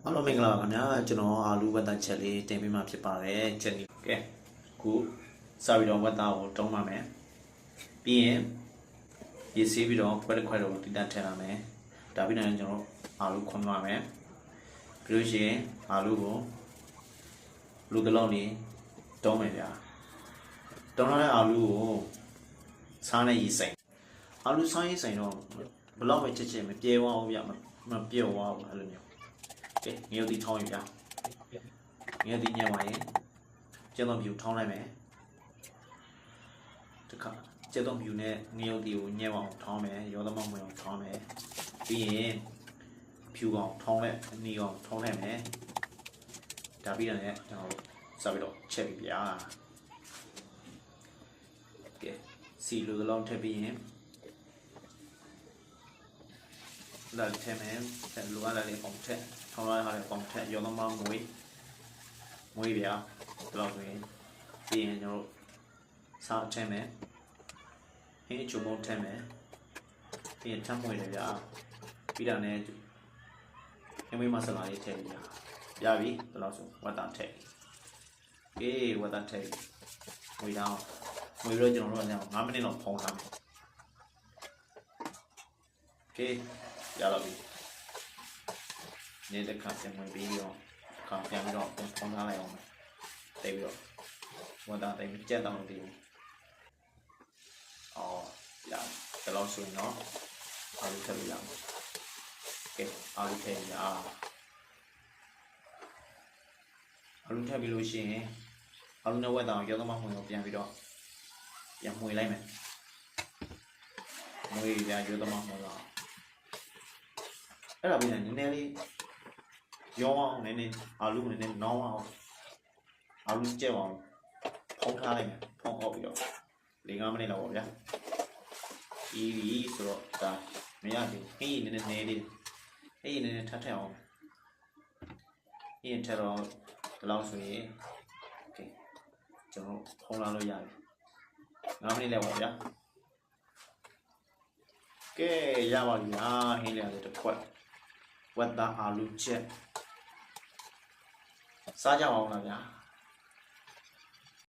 အားလုံးမင်္ဂလာပါခင်ဗျာကျွန်တော်အာလူဝတ်သားချက်လေးတင်ပေးမှာဖြစ်ပါတယ်ချက်လေးကဲခုစပြီးတော့ဝတ်သားကိုတုံးပါမယ်ပြီးရင်ရေးစီးပြီးတော့ခွဲတစ်ခွဲတော့တိတက်ထည့်ရမယ်ဒါပြီးတော့ကျွန်တော်အာလူခွန်းပါမယ်ပြီးလို့ရှိရင်အာလူကိုလူတစ်လုံးနေတုံးမယ်ဗျာတုံးတဲ့အာလူကိုစားနဲ့ရေးစိမ်အာလူစားရေးစိမ်တော့ဘလောက်ပဲချက်ချက်မပြေဝအောင်ဗျမပြော့ဝအောင်အဲ့လိုမျိုးငရုတ်တီထောင်းယူပြငရုတ်တီညံ့ပါရင်ကျက်သွန်ဖြူထောင်းလိုက်မယ်တခါကျက်သွန်ဖြူနဲ့ငရုတ်တီကိုညံ့အောင်ထောင်းမယ်ရောသမမွေအောင်ထောင်းမယ်ပြီးရင်ဖြူအောင်ထောင်းလိုက်အနီအောင်ထောင်းလိုက်မယ်ဒါပြီးတော့လည်းကျွန်တော်စပြီးတော့ချက်ပြပြကဲစီလိုတစ်လုံးထည့်ပြီးရင်လာထည့်မယ်ဆက်လိုရတဲ့လေးပုံထည့်ထောင်းလိုက်ရတဲ့ပုံထည့်ရောသမမွေပြဒီလောက်ဆိုရင်ပြီးရင်ကျွန်တော်စားထည့်မယ်ဟင်းချုံမုံထည့်မယ်ပြီးရင်ထပ်မွေတယ်ဗျာပြီးတော့လည်းခမင်းမဆလာလေးထည့်ပြပြီဒီလောက်ဆိုဝတ်တာထည့်အေးဝတ်တာထည့်မွေတော့မွေပြီးတော့ကျွန်တော်တို့က9မိနစ်လောက်ဖုံးထားမယ်โอเคရတော့ပြီနေတဲ့ခါပြန်ဝင်ပြီးတော့ခါပြန်ပြီးတော့ဖုံးထားလိုက်အောင်တိတ်ပြီးတော့ဝတ်တာတိတ်ကြက်တော့ဒီအော်ရဒီလောက်ဆိုရင်တော့အားလုံးထည့်လို့ရမယ်ကဲအားလုံးထည့်ရအားလုံးထည့်ပြီးလို့ရှိရင်အားလုံးနဲ့ဝက်တောင်ရောသမမှွေကိုပြန်ပြီးတော့ပြန်မှွေလိုက်မယ်မှွေပြန်ရောသမမှွေတော့အဲ့ဒါပြီးရင်နည်းနည်းလေးရောအောင်နည်းနည်းအားလုံးနည်းနည်းနောင်းအောင်အားလုံးကျက်အောင်ဖုံးထားလိုက်မယ်ဖုံးအောက်ပြီးတော့5 မိနစ်လောက်ပါဗျာဒီဆိုတော့ဒါမရဘူးအေးနည်းနည်းလေးအေးနည်းနည်းထပ်ထည့်အောင်အေးထပ်တော့ဒီလောက်ဆိုရင်โอเคကျွန်တော်ဖုံးလာလို့ရပြီ5 မိနစ်လောက်ပါဗျာကဲရပါပြီဟာဟင်းလေးတစ်ခွက်ဝတ်သားအာလူချက်စားကြအောင်လားဗျာ